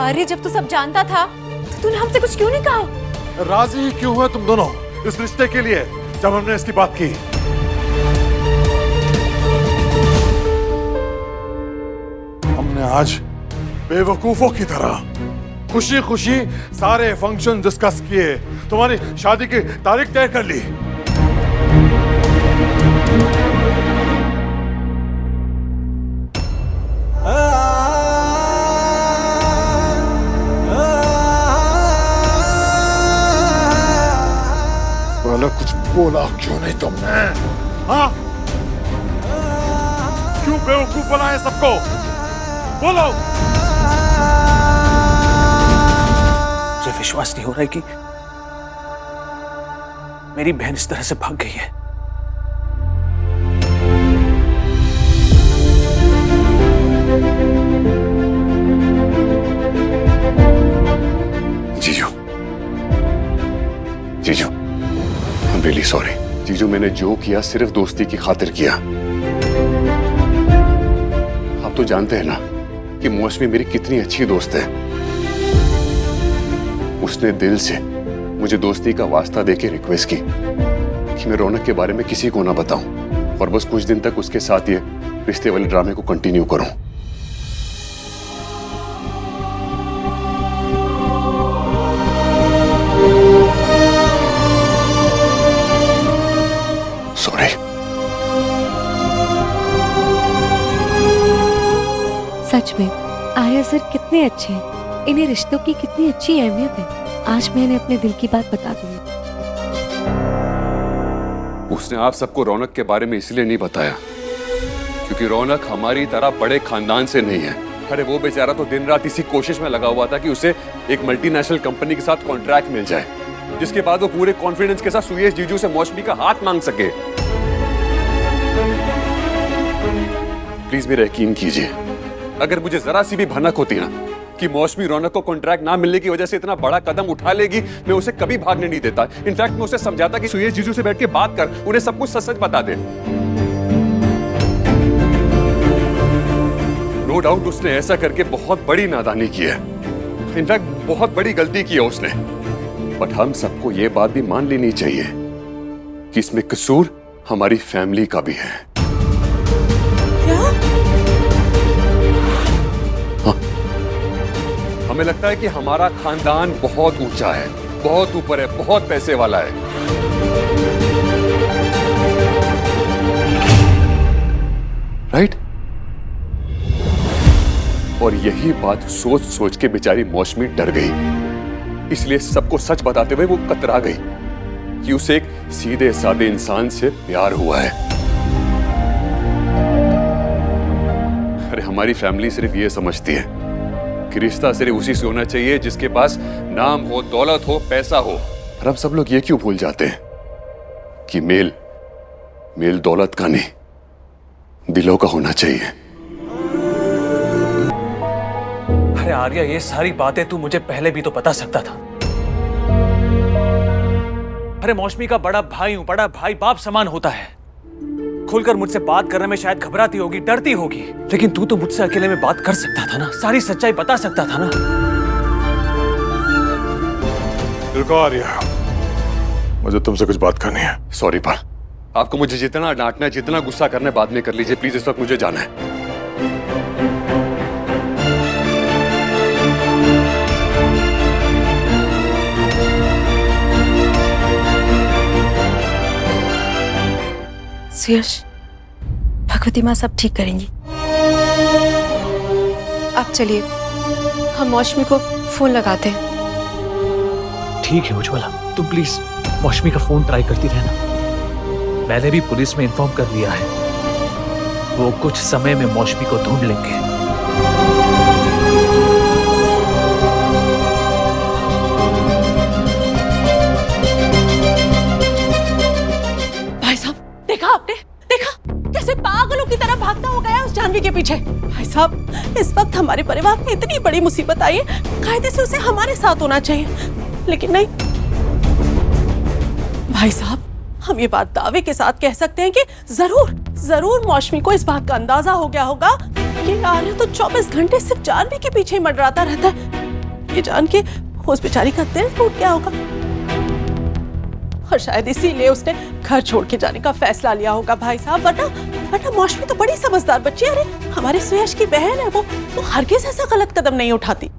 आर्य, जब तू सब जानता था तो तूने हमसे कुछ क्यों नहीं कहा? राजी ही क्यों हुए तुम दोनों इस रिश्ते के लिए जब हमने इसकी बात की? हमने आज बेवकूफों की तरह खुशी खुशी सारे फंक्शन डिस्कस किए, तुम्हारी शादी की तारीख तय कर ली। कुछ बोला क्यों नहीं तुमने? हाँ, क्यों बेवकूफ बनाए सबको? बोलो। मुझे विश्वास नहीं हो रहा है कि मेरी बहन इस तरह से भाग गई है। जीजू, जीजू, I'm really sorry. जीजू, मैंने जो किया सिर्फ दोस्ती की खातिर किया। आप तो जानते हैं ना कि मौसमी मेरी कितनी अच्छी दोस्त है। उसने दिल से मुझे दोस्ती का वास्ता देके रिक्वेस्ट की कि मैं रौनक के बारे में किसी को ना बताऊं और बस कुछ दिन तक उसके साथ ये रिश्ते वाले ड्रामे को कंटिन्यू करूं। सॉरी। सच में आर्य सर कितने अच्छे हैं, इन्हें रिश्तों की कितनी अच्छी अहमियत है। आज मैं इन्हें अपने दिल की बात बता दूंगी। उसने आप सबको रौनक के बारे में इसलिए नहीं बताया क्योंकि रौनक हमारी तरह बड़े खानदान से नहीं है। अरे वो बेचारा तो दिन रात इसी कोशिश में लगा हुआ था कि उसे एक मल्टीनेशनल कंपनी के साथ कॉन्ट्रैक्ट मिल जाए, जिसके बाद वो पूरे कॉन्फिडेंस के साथ सुयश जीजू से मौसमी का हाथ मांग सके। प्लीज मेरा यकीन कीजिए, अगर मुझे जरा सी भी भनक होती ना कि मौसमी रौनक को कॉन्ट्रैक्ट ना मिलने की वजह से इतना बड़ा कदम उठा लेगी, मैं उसे कभी भागने नहीं देता। इनफैक्ट मैं उसे समझाता कि सुयश जीजू से बैठ के बात कर, उन्हें सब कुछ सच सच बता दे। नो डाउट उसने ऐसा करके बहुत बड़ी नादानी की है, इनफैक्ट बहुत बड़ी गलती की है उसने। बट हम सबको यह बात भी मान लेनी चाहिए कि इसमें कसूर हमारी फैमिली का भी है। हमें लगता है कि हमारा खानदान बहुत ऊंचा है, बहुत ऊपर है, बहुत पैसे वाला है। राइट? और यही बात सोच सोच के बेचारी मौसमी डर गई, इसलिए सबको सच बताते हुए वो कतरा गई कि उसे एक सीधे साधे इंसान से प्यार हुआ है। अरे हमारी फैमिली सिर्फ ये समझती है कि रिश्ता सिर्फ उसी से होना चाहिए जिसके पास नाम हो, दौलत हो, पैसा हो। पर अब सब लोग ये क्यों भूल जाते हैं कि मेल दौलत का नहीं, दिलों का होना चाहिए। अरे आर्या, ये सारी बातें तू मुझे पहले भी तो बता सकता था। अरे मौसमी का बड़ा भाई हूं, बड़ा भाई बाप समान होता है। खुलकर मुझसे बात करने में शायद घबराती होगी, डरती होगी, लेकिन तू तो मुझसे अकेले में बात कर सकता था ना, सारी सच्चाई बता सकता था ना। आर्या, मुझे तुमसे कुछ बात करनी है। सॉरी पर आपको मुझे जितना डांटना है, जितना गुस्सा करना है बाद में कर लीजिए, प्लीज इस वक्त मुझे जाना है। सुयश, भगवती माँ सब ठीक करेंगी। अब चलिए, हम मौसमी को फोन लगाते हैं। ठीक है उज्ज्वला, तुम प्लीज मौसमी का फोन ट्राई करती रहना। मैंने भी पुलिस में इन्फॉर्म कर लिया है, वो कुछ समय में मौसमी को ढूंढ लेंगे। भाई साहब, देखा आपने? देखा कैसे पागलों की तरह भागता हो गया उस जानवी के पीछे। भाई साहब, इस वक्त हमारे परिवार में इतनी बड़ी मुसीबत आई है, कायदे से उसे हमारे साथ होना चाहिए, लेकिन नहीं। भाई साहब, हम ये बात दावे के साथ कह सकते हैं कि जरूर मौसमी को इस बात का अंदाजा हो गया होगा कि आर्य तो 24 घंटे सिर्फ जानवी के पीछे ही मंडराता रहता है। ये जान के उस बेचारी का दिल टूट गया होगा और शायद इसीलिए उसने घर छोड़ के जाने का फैसला लिया होगा भाई साहब। वरना मौसमी तो बड़ी समझदार बच्ची है। अरे हमारे सुयश की बहन है, वो हरगिज ऐसा गलत कदम नहीं उठाती।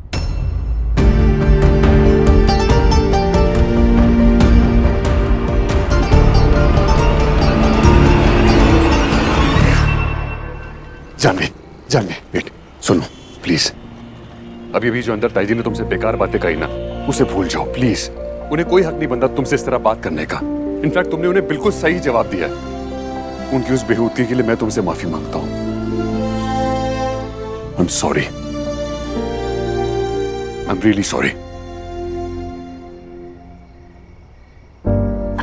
जानवी वेट, सुनो प्लीज। अभी अभी जो अंदर ताई जी ने तुमसे बेकार बातें कही ना, उसे भूल जाओ प्लीज। उन्हें कोई हक नहीं बनता तुमसे इस तरह बात करने का। इनफैक्ट तुमने उन्हें बिल्कुल सही जवाब दिया है। उनकी उस बेहूदगी के लिए मैं तुमसे माफी मांगता हूं। I am sorry, I am really sorry.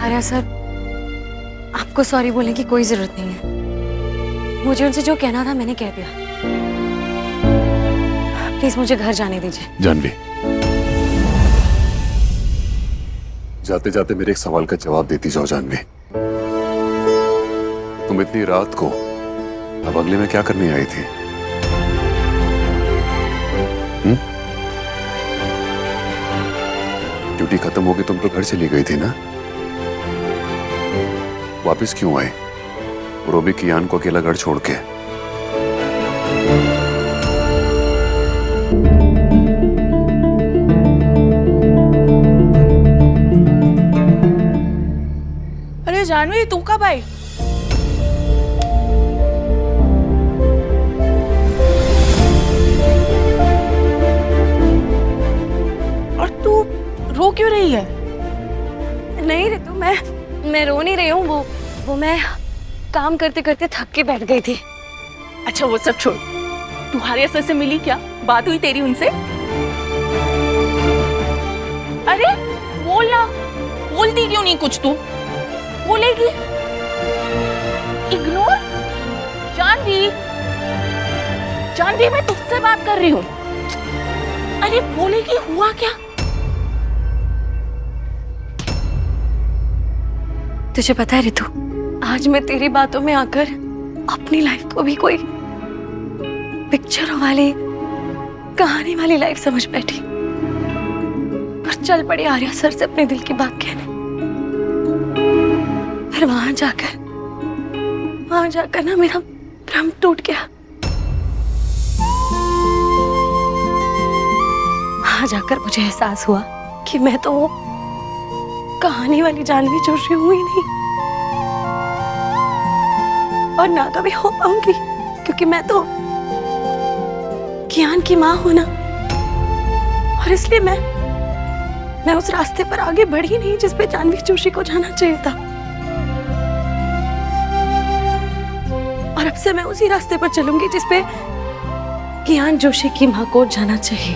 Arya sir, आपको सॉरी बोलने की कोई जरूरत नहीं है। मुझे उनसे जो कहना था मैंने कह दिया। प्लीज मुझे घर जाने दीजिए। जानवी, जाते जाते मेरे एक सवाल का जवाब देती जाओ। जानवी, तुम इतनी रात को अब अगले में क्या करने आई थी? ड्यूटी खत्म हो गई, तुम तो घर चली गई थी ना? वापस क्यों आए रोबी कियान को अकेला घर छोड़ के? अरे जानवी, तू कब आई? और तू रो क्यों रही है? नहीं रितु, मैं रो नहीं रही हूँ। वो मैं काम करते करते थक के बैठ गई थी। अच्छा वो सब छोड़, तू आर्या सर से मिली क्या? बात हुई तेरी उनसे? अरे बोलना, बोलती क्यों नहीं कुछ? तू बोलेगी? इग्नोर? जानवी, मैं तुझसे बात कर रही हूँ। अरे बोलेगी, हुआ क्या? तुझे पता है रितु, आज मैं तेरी बातों में आकर अपनी लाइफ को भी कोई पिक्चरों वाली, कहानी वाली लाइफ समझ बैठी और चल पड़ी आर्या सर से अपने दिल की बात कहने। फिर वहां जाकर ना मेरा भ्रम टूट गया। वहां जाकर मुझे एहसास हुआ कि मैं तो वो कहानी वाली जानवी जोशी हूं ही नहीं और ना कभी हो पाऊंगी, क्योंकि मैं तो कियान की मां हूं ना। और इसलिए मैं उस रास्ते पर आगे बढ़ी नहीं जिस पे जानवी जोशी को जाना चाहिए था। और अब से मैं उसी रास्ते पर चलूंगी जिस पे कियान जोशी की मां को जाना चाहिए।